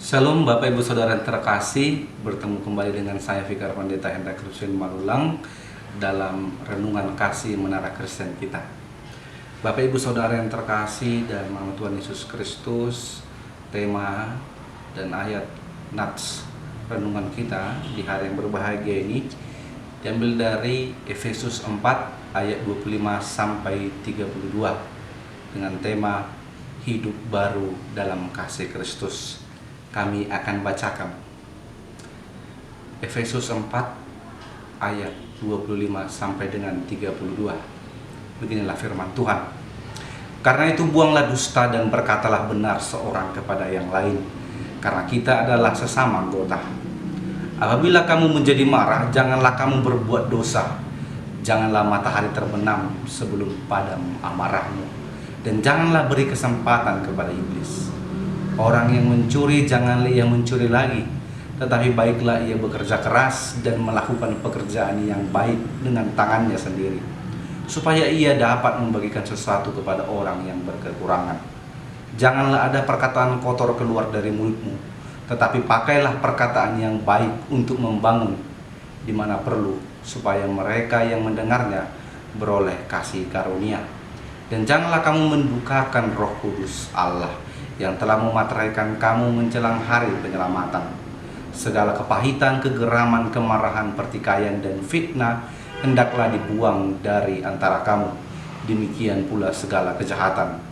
Shalom Bapak Ibu Saudara yang terkasih, bertemu kembali dengan saya Fikar Pendeta Hendra Kristen Malulang dalam renungan kasih menara Kristen kita. Bapak Ibu Saudara yang terkasih dan nama Tuhan Yesus Kristus, tema dan ayat nats renungan kita di hari yang berbahagia ini diambil dari Efesus 4 ayat 25 sampai 32 dengan tema hidup baru dalam kasih Kristus. Kami akan bacakan Efesus 4 ayat 25 sampai dengan 32. Beginilah firman Tuhan. Karena itu buanglah dusta dan berkatalah benar seorang kepada yang lain, karena kita adalah sesama anggota. Apabila kamu menjadi marah, janganlah kamu berbuat dosa. Janganlah matahari terbenam sebelum padam amarahmu, dan janganlah beri kesempatan kepada iblis. Orang yang mencuri, janganlah ia mencuri lagi, tetapi baiklah ia bekerja keras dan melakukan pekerjaan yang baik dengan tangannya sendiri, supaya ia dapat membagikan sesuatu kepada orang yang berkekurangan. Janganlah ada perkataan kotor keluar dari mulutmu, tetapi pakailah perkataan yang baik untuk membangun di mana perlu, supaya mereka yang mendengarnya beroleh kasih karunia. Dan janganlah kamu mendukakan Roh Kudus Allah yang telah memateraikan kamu menjelang hari penyelamatan. Segala kepahitan, kegeraman, kemarahan, pertikaian, dan fitnah hendaklah dibuang dari antara kamu. Demikian pula segala kejahatan.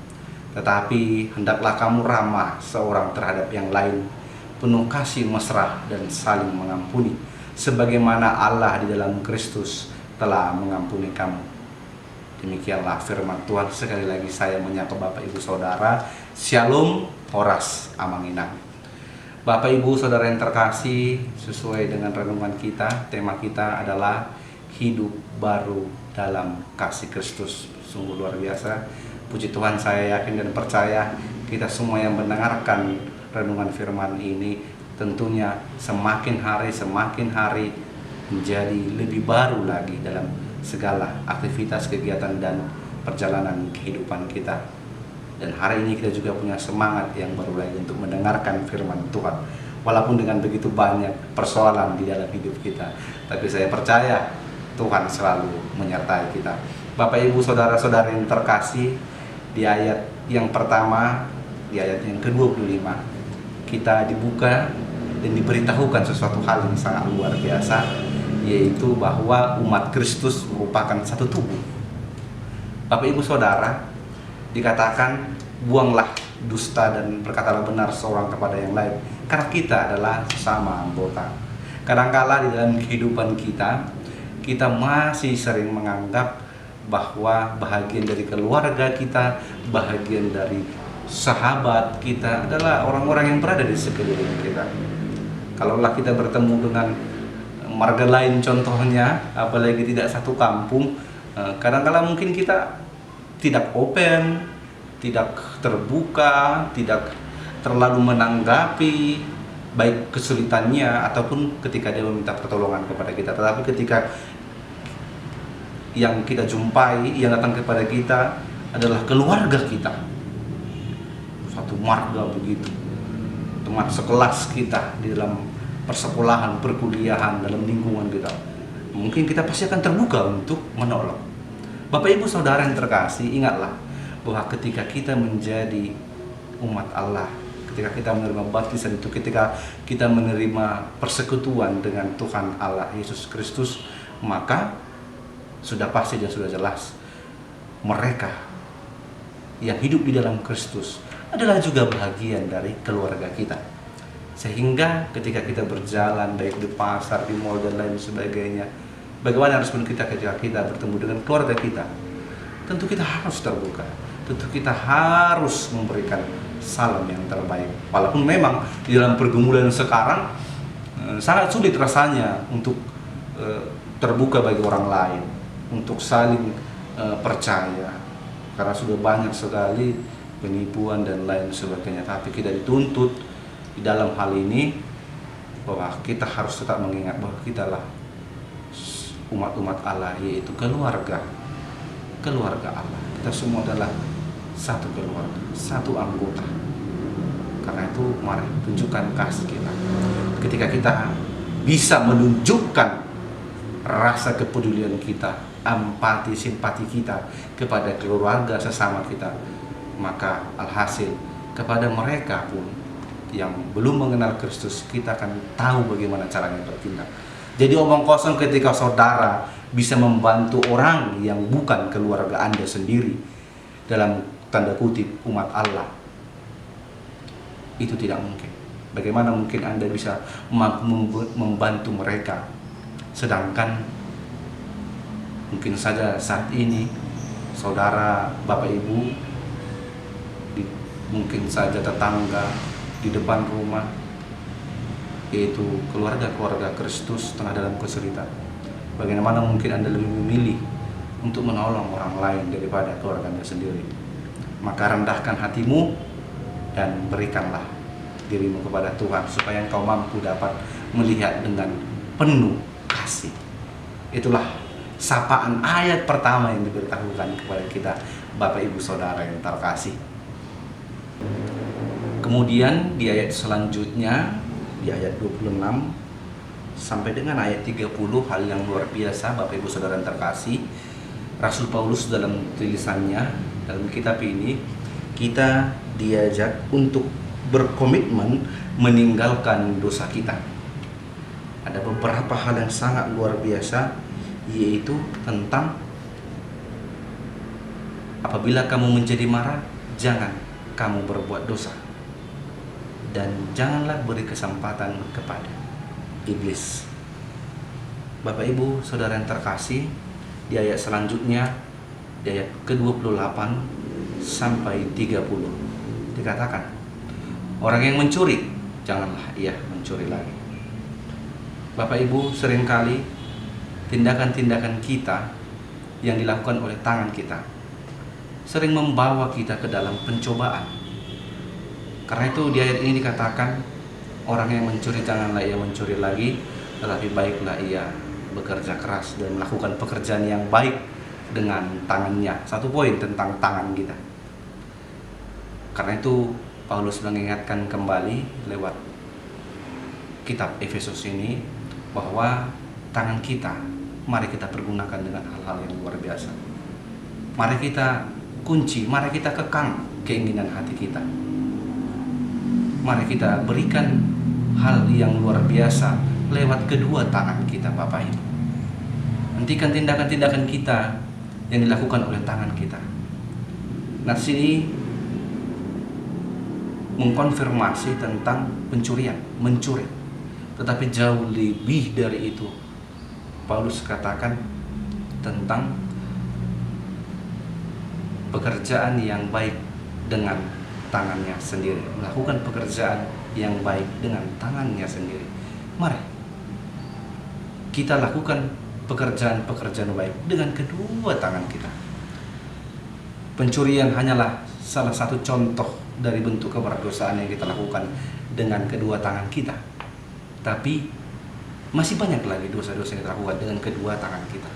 Tetapi hendaklah kamu ramah seorang terhadap yang lain, penuh kasih mesra dan saling mengampuni, sebagaimana Allah di dalam Kristus telah mengampuni kamu. Demikianlah firman Tuhan. Sekali lagi saya menyapa Bapak Ibu Saudara. Shalom, Horas, Amanginang. Bapak Ibu Saudara yang terkasih, sesuai dengan renungan kita, tema kita adalah hidup baru dalam kasih Kristus. Sungguh luar biasa. Puji Tuhan, saya yakin dan percaya kita semua yang mendengarkan renungan firman ini tentunya semakin hari menjadi lebih baru lagi dalam segala aktivitas, kegiatan, dan perjalanan kehidupan kita. Dan hari ini kita juga punya semangat yang baru lagi untuk mendengarkan firman Tuhan. Walaupun dengan begitu banyak persoalan di dalam hidup kita, tapi saya percaya Tuhan selalu menyertai kita. Bapak Ibu Saudara-saudari yang terkasih, di ayat yang pertama, di ayat yang ke-25, kita dibuka dan diberitahukan sesuatu hal yang sangat luar biasa, yaitu bahwa umat Kristus merupakan satu tubuh. Bapak Ibu Saudara, dikatakan buanglah dusta dan berkatalah benar seorang kepada yang lain, karena kita adalah sesama anggota. Kadangkala di dalam kehidupan kita masih sering menganggap bahwa bahagian dari keluarga kita, bahagian dari sahabat kita adalah orang-orang yang berada di sekeliling kita. Kalaulah kita bertemu dengan marga lain contohnya, apalagi tidak satu kampung, kadang-kala mungkin kita tidak open, tidak terbuka, tidak terlalu menanggapi baik kesulitannya ataupun ketika dia meminta pertolongan kepada kita. Tetapi ketika yang kita jumpai, yang datang kepada kita adalah keluarga kita, satu marga begitu, teman sekelas kita di dalam persekolahan, perkuliahan, dalam lingkungan kita, mungkin kita pasti akan terbuka untuk menolong. Bapak Ibu Saudara yang terkasih, ingatlah bahwa ketika kita menjadi umat Allah, ketika kita menerima baptisan itu, ketika kita menerima persekutuan dengan Tuhan Allah Yesus Kristus, maka sudah pasti dan sudah jelas mereka yang hidup di dalam Kristus adalah juga bagian dari keluarga kita. Sehingga ketika kita berjalan baik di pasar, di mall, dan lain sebagainya, bagaimana respon kita ketika kita bertemu dengan keluarga kita? Tentu kita harus terbuka, tentu kita harus memberikan salam yang terbaik. Walaupun memang di dalam pergumulan sekarang sangat sulit rasanya untuk terbuka bagi orang lain, untuk saling percaya, karena sudah banyak sekali penipuan dan lain sebagainya. Tapi kita dituntut di dalam hal ini bahwa kita harus tetap mengingat bahwa kita lah umat-umat Allah, yaitu keluarga Allah. Kita semua adalah satu keluarga, satu anggota. Karena itu mari tunjukkan kasih kita. Ketika kita bisa menunjukkan rasa kepedulian kita, empati, simpati kita kepada keluarga sesama kita, maka alhasil kepada mereka pun yang belum mengenal Kristus, kita akan tahu bagaimana caranya bertindak. Jadi omong kosong ketika saudara bisa membantu orang yang bukan keluarga Anda sendiri, dalam tanda kutip umat Allah, itu tidak mungkin. Bagaimana mungkin Anda bisa membantu mereka, sedangkan mungkin saja saat ini saudara, Bapak Ibu, mungkin saja tetangga di depan rumah, yaitu keluarga-keluarga Kristus tengah dalam kesulitan. Bagaimana mungkin Anda lebih memilih untuk menolong orang lain daripada keluarga Anda sendiri? Maka rendahkan hatimu dan berikanlah dirimu kepada Tuhan, supaya engkau mampu dapat melihat dengan penuh kasih. Itulah sapaan ayat pertama yang diberitahukan kepada kita, Bapak Ibu Saudara yang terkasih. Kemudian di ayat selanjutnya, di ayat 26 sampai dengan ayat 30, hal yang luar biasa Bapak Ibu Saudara yang terkasih. Rasul Paulus dalam tulisannya dalam kitab ini, kita diajak untuk berkomitmen meninggalkan dosa kita. Ada beberapa hal yang sangat luar biasa, yaitu tentang apabila kamu menjadi marah, jangan kamu berbuat dosa, dan janganlah beri kesempatan kepada iblis. Bapak Ibu Saudara yang terkasih, di ayat selanjutnya, di ayat ke-28 sampai 30 dikatakan, orang yang mencuri, janganlah ia mencuri lagi. Bapak Ibu, seringkali tindakan-tindakan kita yang dilakukan oleh tangan kita sering membawa kita ke dalam pencobaan. Karena itu di ayat ini dikatakan, orang yang mencuri janganlah ia mencuri lagi, tetapi baiklah ia bekerja keras dan melakukan pekerjaan yang baik dengan tangannya. Satu poin tentang tangan kita. Karena itu Paulus mengingatkan kembali lewat kitab Efesus ini bahwa tangan kita mari kita pergunakan dengan hal-hal yang luar biasa. Mari kita kunci, mari kita kekang keinginan hati kita. Mari kita berikan hal yang luar biasa lewat kedua tangan kita, Bapak Ibu. Hentikan tindakan-tindakan kita yang dilakukan oleh tangan kita. Nah, sini mengkonfirmasi tentang pencurian, mencuri. Tetapi jauh lebih dari itu, Paulus katakan tentang pekerjaan yang baik dengan tangannya sendiri, melakukan pekerjaan yang baik dengan tangannya sendiri. Mari kita lakukan pekerjaan-pekerjaan baik dengan kedua tangan kita. Pencurian hanyalah salah satu contoh dari bentuk keberdosaan yang kita lakukan dengan kedua tangan kita. Tapi masih banyak lagi dosa-dosa yang kita lakukan dengan kedua tangan kita.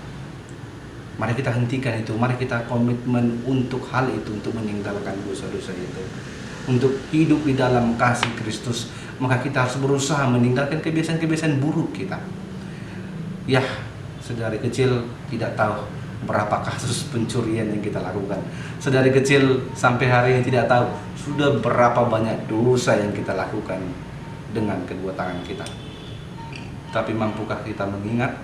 Mari kita hentikan itu, mari kita komitmen untuk hal itu, untuk meninggalkan dosa-dosa itu, untuk hidup di dalam kasih Kristus. Maka kita harus berusaha meninggalkan kebiasaan-kebiasaan buruk kita. Ya, sedari kecil tidak tahu berapa kasus pencurian yang kita lakukan. Sedari kecil sampai hari ini tidak tahu sudah berapa banyak dosa yang kita lakukan dengan kedua tangan kita. Tapi mampukah kita mengingat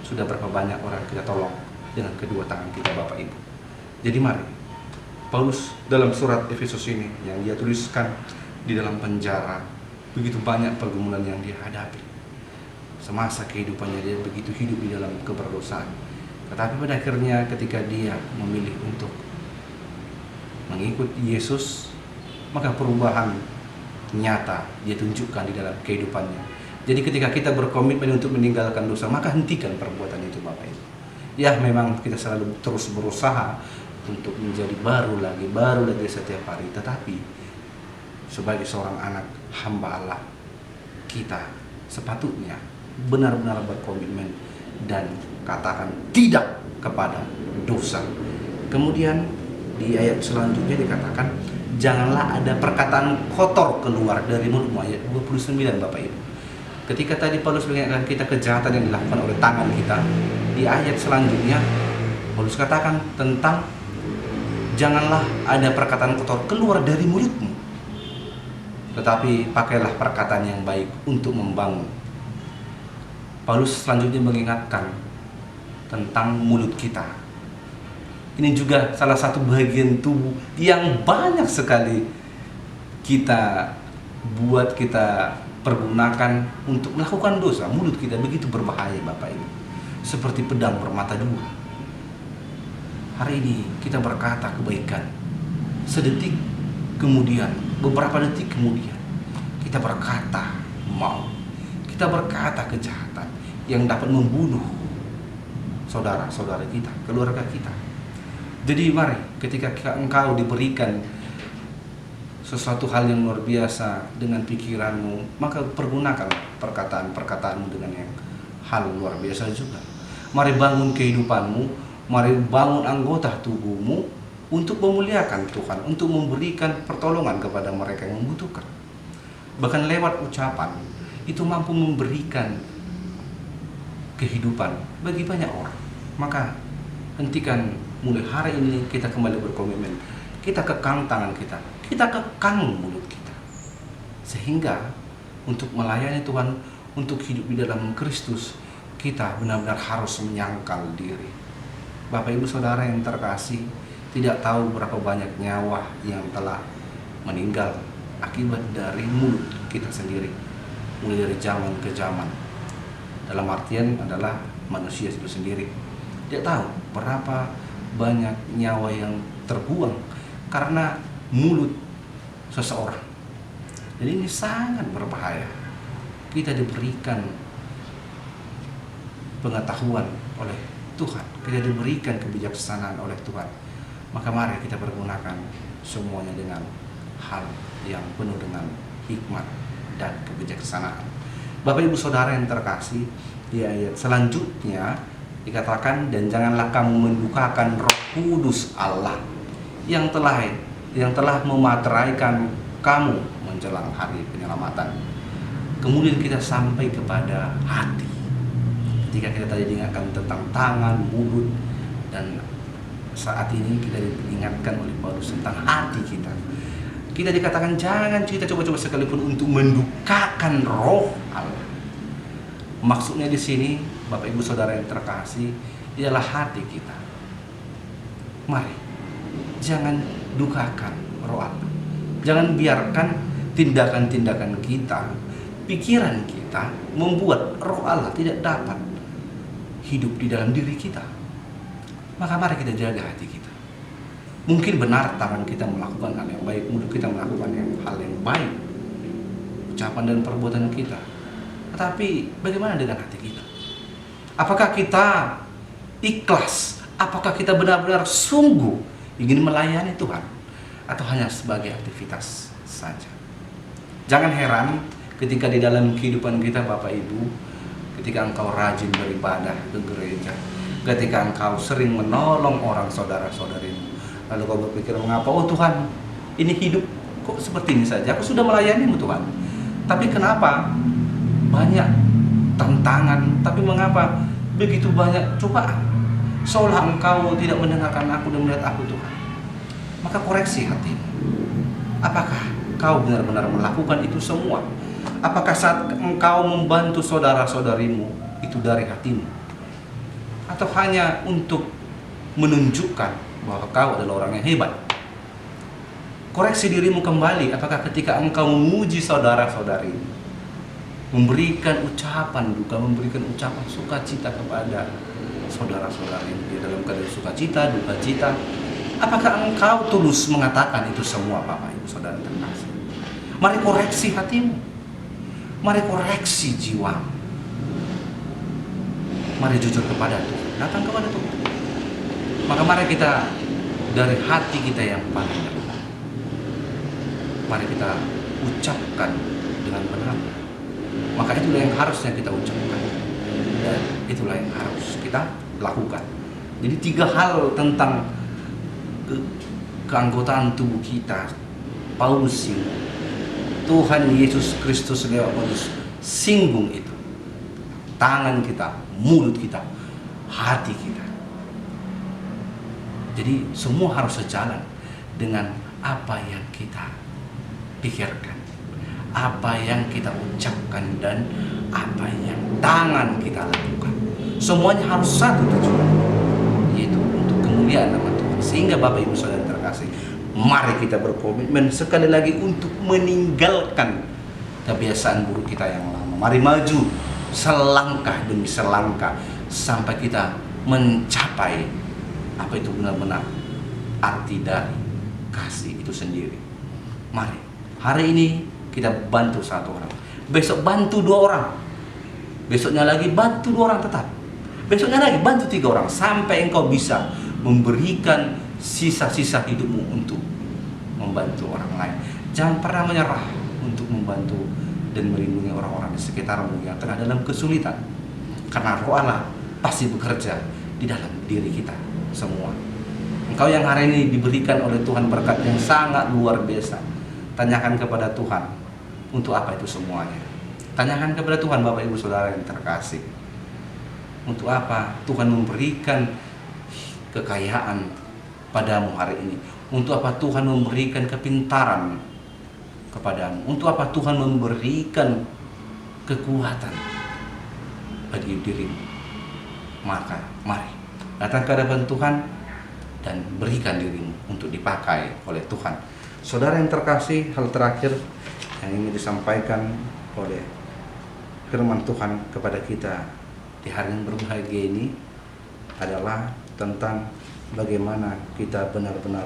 sudah berapa banyak orang kita tolong dengan kedua tangan kita, Bapak Ibu? Jadi mari, Paulus dalam surat Efesus ini yang dia tuliskan di dalam penjara, begitu banyak pergumulan yang dia hadapi. Semasa kehidupannya dia begitu hidup di dalam keberdosaan. Tetapi pada akhirnya ketika dia memilih untuk mengikut Yesus, maka perubahan nyata dia tunjukkan di dalam kehidupannya. Jadi ketika kita berkomitmen untuk meninggalkan dosa, maka hentikan perbuatan itu, Bapak Ibu. Ya, memang kita selalu terus berusaha untuk menjadi baru lagi setiap hari. Tetapi sebagai seorang anak hamba Allah, kita sepatutnya benar-benar berkomitmen dan katakan tidak kepada dosa. Kemudian di ayat selanjutnya dikatakan, janganlah ada perkataan kotor keluar dari mulutmu, ayat 29 Bapak Ibu. Ketika tadi Paulus mengingatkan kita kejahatan yang dilakukan oleh tangan kita, di ayat selanjutnya Paulus katakan tentang janganlah ada perkataan kotor keluar dari mulutmu, tetapi pakailah perkataan yang baik untuk membangun. Paulus selanjutnya mengingatkan tentang mulut kita. Ini juga salah satu bagian tubuh yang banyak sekali kita pergunakan untuk melakukan dosa. Mulut kita begitu berbahaya Bapak Ibu, seperti pedang bermata dua. Hari ini kita berkata kebaikan, sedetik kemudian, beberapa detik kemudian kita berkata maut, kita berkata kejahatan yang dapat membunuh saudara-saudara kita, keluarga kita. Jadi mari, ketika engkau diberikan sesuatu hal yang luar biasa dengan pikiranmu, maka pergunakan perkataan-perkataanmu dengan yang hal luar biasa juga. Mari bangun kehidupanmu, mari bangun anggota tubuhmu untuk memuliakan Tuhan, untuk memberikan pertolongan kepada mereka yang membutuhkan. Bahkan lewat ucapan, itu mampu memberikan kehidupan bagi banyak orang. Maka hentikan, mulai hari ini kita kembali berkomitmen, kita kekang tangan kita kekang mulut kita, sehingga untuk melayani Tuhan, untuk hidup di dalam Kristus, kita benar-benar harus menyangkal diri. Bapak Ibu Saudara yang terkasih, tidak tahu berapa banyak nyawa yang telah meninggal akibat dari mulut kita sendiri, mulai dari zaman ke zaman. Dalam artian adalah manusia itu sendiri. Tidak tahu berapa banyak nyawa yang terbuang karena mulut seseorang. Jadi ini sangat berbahaya. Kita diberikan pengetahuan oleh Tuhan, kita diberikan kebijaksanaan oleh Tuhan. Maka mari kita pergunakan semuanya dengan hal yang penuh dengan hikmat dan kebijaksanaan. Bapak Ibu Saudara yang terkasih, di ayat selanjutnya dikatakan, dan janganlah kamu mendukakan Roh Kudus Allah yang telah memateraikan kamu menjelang hari penyelamatan. Kemudian kita sampai kepada hati. Ketika kita tadi diingatkan tentang tangan, mulut, dan saat ini kita diingatkan oleh Paulus tentang hati kita. Kita dikatakan jangan kita coba-coba sekalipun untuk mendukakan Roh Allah. Maksudnya di sini, Bapak Ibu Saudara yang terkasih, ialah hati kita. Mari, jangan dukakan Roh Allah. Jangan biarkan tindakan-tindakan kita, pikiran kita membuat Roh Allah tidak dapat hidup di dalam diri kita. Maka mari kita jaga hati kita. Mungkin benar tangan kita melakukan hal yang baik, mulut kita melakukan hal yang baik, ucapan dan perbuatan kita. Tetapi bagaimana dengan hati kita? Apakah kita ikhlas? Apakah kita benar-benar sungguh ingin melayani Tuhan? Atau hanya sebagai aktivitas saja? Jangan heran ketika di dalam kehidupan kita Bapak Ibu, ketika engkau rajin beribadah ke gereja, ketika engkau sering menolong orang saudara-saudarimu, lalu kau berpikir, mengapa? Oh Tuhan, ini hidup kok seperti ini saja, aku sudah melayanimu Tuhan. Tapi kenapa banyak tantangan, tapi mengapa begitu banyak cobaan? Seolah engkau tidak mendengarkan aku dan melihat aku Tuhan. Maka koreksi hatimu. Apakah kau benar-benar melakukan itu semua? Apakah saat engkau membantu saudara-saudarimu itu dari hatimu? Atau hanya untuk menunjukkan bahwa kau adalah orang yang hebat? Koreksi dirimu kembali. Apakah ketika engkau memuji saudara-saudarimu, memberikan ucapan duka, memberikan ucapan sukacita kepada saudara-saudarimu di dalam keadaan sukacita, duka cita, apakah engkau tulus mengatakan itu semua Bapak Ibu Saudara terkasih? Mari koreksi hatimu. Mari koreksi jiwamu. Mari jujur kepada Tuhan. Datang kepada Tuhan. Maka mari kita dari hati kita yang paling dalam, mari kita ucapkan dengan benar. Maka itulah yang harusnya kita ucapkan, dan itulah yang harus kita lakukan. Jadi 3 hal tentang keanggotaan tubuh kita Paulus singgung. Tuhan Yesus Kristus lewat Paulus singgung itu. Tangan kita, mulut kita, hati kita. Jadi semua harus sejalan dengan apa yang kita pikirkan, apa yang kita ucapkan, dan apa yang tangan kita lakukan. Semuanya harus satu tujuan, yaitu untuk kemuliaan nama Tuhan. Sehingga Bapak Ibu Saudara terkasih, mari kita berkomitmen sekali lagi untuk meninggalkan kebiasaan buruk kita yang lama. Mari maju selangkah demi selangkah sampai kita mencapai apa itu benar-benar arti dari kasih itu sendiri. Mari, hari ini kita bantu satu orang, besok bantu 2 orang, besoknya lagi bantu 2 orang tetap, besoknya lagi bantu 3 orang, sampai engkau bisa memberikan sisa-sisa hidupmu untuk membantu orang lain. Jangan pernah menyerah untuk membantu dan melindungi orang-orang di sekitarmu yang tengah dalam kesulitan, karena Roh Allah pasti bekerja di dalam diri kita semua. Engkau yang hari ini diberikan oleh Tuhan berkat yang sangat luar biasa, tanyakan kepada Tuhan, untuk apa itu semuanya? Tanyakan kepada Tuhan, Bapak Ibu Saudara yang terkasih, untuk apa Tuhan memberikan kekayaan padamu hari ini? Untuk apa Tuhan memberikan kepintaran kepadamu? Untuk apa Tuhan memberikan kekuatan bagi dirimu? Maka mari datang ke hadapan Tuhan dan berikan dirimu untuk dipakai oleh Tuhan. Saudara yang terkasih, hal terakhir yang ingin disampaikan oleh firman Tuhan kepada kita di hari yang berbahagia ini adalah tentang bagaimana kita benar-benar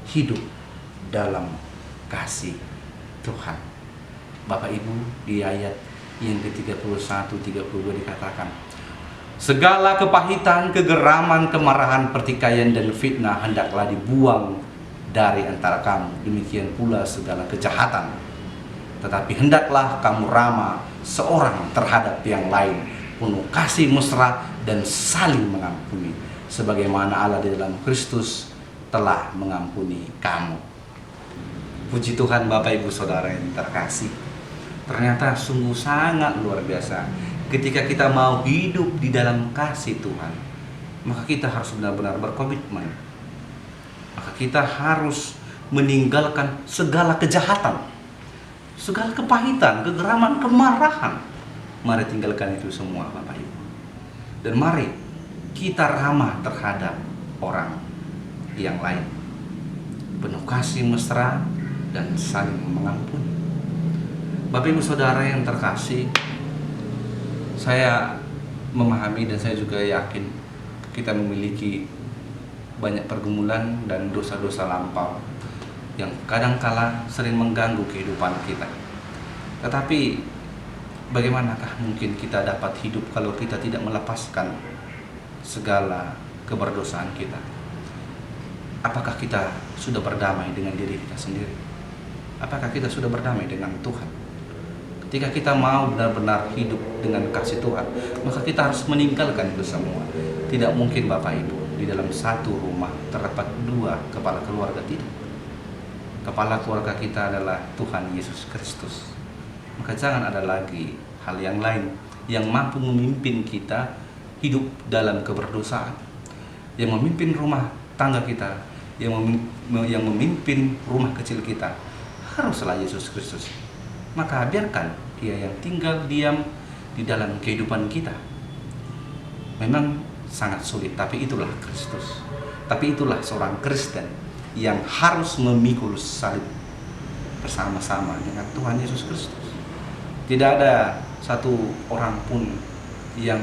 hidup dalam kasih Tuhan. Bapak Ibu, di ayat yang ke-31-32 dikatakan, segala kepahitan, kegeraman, kemarahan, pertikaian, dan fitnah hendaklah dibuang dari antara kamu. Demikian pula segala kejahatan. Tetapi hendaklah kamu ramah seorang terhadap yang lain, penuh kasih mesra dan saling mengampuni, sebagaimana Allah di dalam Kristus telah mengampuni kamu. Puji Tuhan Bapak Ibu Saudara yang terkasih. Ternyata sungguh sangat luar biasa. Ketika kita mau hidup di dalam kasih Tuhan, maka kita harus benar-benar berkomitmen. Maka kita harus meninggalkan segala kejahatan, segala kepahitan, kegeraman, kemarahan. Mari tinggalkan itu semua Bapak Ibu. Dan mari kita ramah terhadap orang yang lain, penuh kasih mesra dan saling mengampuni. Bapak Ibu Saudara yang terkasih, saya memahami dan saya juga yakin kita memiliki banyak pergumulan dan dosa-dosa lampau yang kadangkala sering mengganggu kehidupan kita. Tetapi bagaimanakah mungkin kita dapat hidup kalau kita tidak melepaskan segala keberdosaan kita? Apakah kita sudah berdamai dengan diri kita sendiri? Apakah kita sudah berdamai dengan Tuhan? Ketika kita mau benar-benar hidup dengan kasih Tuhan, maka kita harus meninggalkan itu semua. Tidak mungkin Bapak Ibu, di dalam satu rumah terdapat 2 kepala keluarga, tidak. Kepala keluarga kita adalah Tuhan Yesus Kristus. Maka jangan ada lagi hal yang lain yang mampu memimpin kita hidup dalam keberdosaan, yang memimpin rumah tangga kita, yang memimpin rumah kecil kita. Haruslah Yesus Kristus. Maka biarkan Dia yang tinggal diam di dalam kehidupan kita. Memang sangat sulit, tapi itulah Kristus. Tapi itulah seorang Kristen yang harus memikul salib bersama-sama dengan Tuhan Yesus Kristus. Tidak ada satu orang pun yang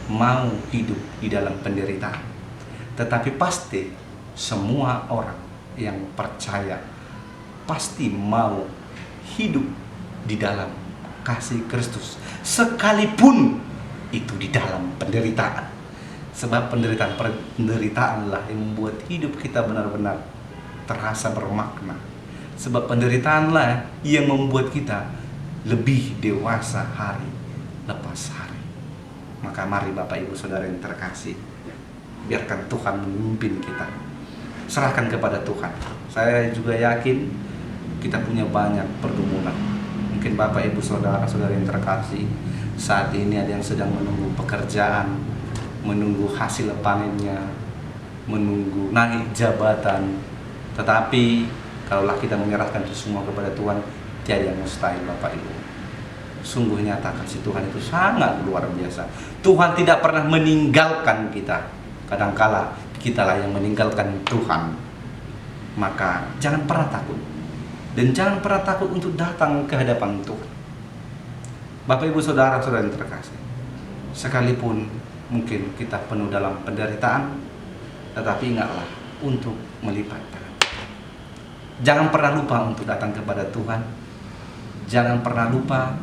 mau hidup di dalam penderitaan. Tetapi pasti semua orang yang percaya pasti mau hidup di dalam kasih Kristus, sekalipun itu di dalam penderitaan. Sebab penderitaanlah yang membuat hidup kita benar-benar terasa bermakna. Sebab penderitaanlah yang membuat kita lebih dewasa hari lepas hari. Maka mari Bapak Ibu Saudara yang terkasih, biarkan Tuhan memimpin kita. Serahkan kepada Tuhan. Saya juga yakin kita punya banyak pergumulan. Mungkin Bapak Ibu Saudara-saudara yang terkasih, saat ini ada yang sedang menunggu pekerjaan, menunggu hasil panennya, menunggu naik jabatan. Tetapi kalaulah kita menyerahkan itu semua kepada Tuhan, tiada yang mustahil Bapak Ibu. Sungguh nyata kasih Tuhan itu sangat luar biasa. Tuhan tidak pernah meninggalkan kita. Kadangkala kitalah yang meninggalkan Tuhan. Maka jangan pernah takut. Dan jangan pernah takut untuk datang ke hadapan Tuhan. Bapak Ibu Saudara-saudara yang terkasih, sekalipun mungkin kita penuh dalam penderitaan, tetapi ingatlah untuk melipat tangan. Jangan pernah lupa untuk datang kepada Tuhan. Jangan pernah lupa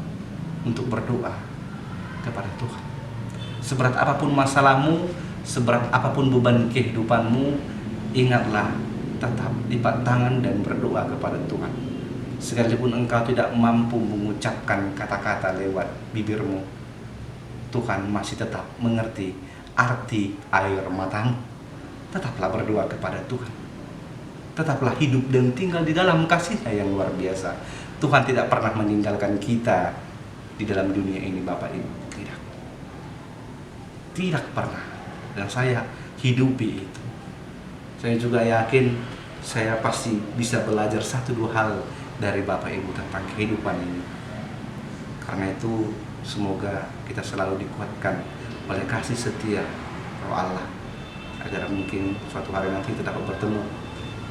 untuk berdoa kepada Tuhan. Seberat apapun masalahmu, seberat apapun beban kehidupanmu, ingatlah tetap lipat tangan dan berdoa kepada Tuhan. Sekalipun engkau tidak mampu mengucapkan kata-kata lewat bibirmu, Tuhan masih tetap mengerti arti air matamu. Tetaplah berdoa kepada Tuhan. Tetaplah hidup dan tinggal di dalam kasih-Nya yang luar biasa. Tuhan tidak pernah meninggalkan kita di dalam dunia ini, Bapak Ibu. Tidak pernah. Dan saya hidupi itu. Saya juga yakin saya pasti bisa belajar 1-2 hal dari Bapak Ibu tentang kehidupan ini. Karena itu semoga kita selalu dikuatkan oleh kasih setia Roh Allah, agar mungkin suatu hari nanti kita dapat bertemu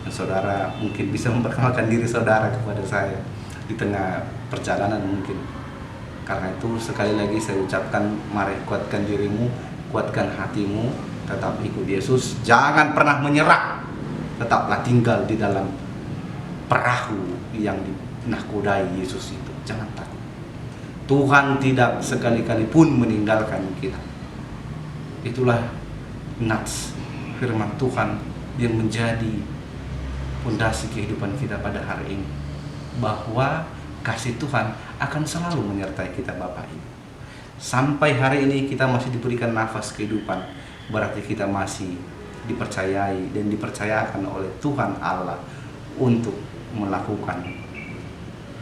dan saudara mungkin bisa memperkenalkan diri saudara kepada saya di tengah perjalanan mungkin. Karena itu sekali lagi saya ucapkan, mari kuatkan dirimu, kuatkan hatimu, tetap ikut Yesus, jangan pernah menyerah. Tetaplah tinggal di dalam perahu yang dinahkodai Yesus itu. Jangan takut. Tuhan tidak sekali-kali pun meninggalkan kita. Itulah nats firman Tuhan yang menjadi fondasi kehidupan kita pada hari ini. Bahwa kasih Tuhan akan selalu menyertai kita, Bapak Ibu. Sampai hari ini kita masih diberikan nafas kehidupan, berarti kita masih dipercayai dan dipercayakan oleh Tuhan Allah untuk melakukan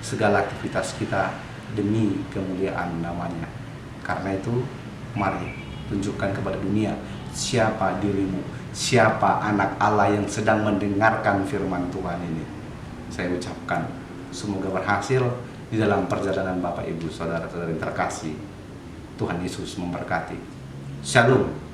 segala aktivitas kita demi kemuliaan namanya. Karena itu mari tunjukkan kepada dunia siapa dirimu, siapa anak Allah yang sedang mendengarkan firman Tuhan ini. Saya ucapkan semoga berhasil di dalam perjalanan Bapak Ibu Saudara-saudari terkasih. Tuhan Yesus memberkati. Shalom.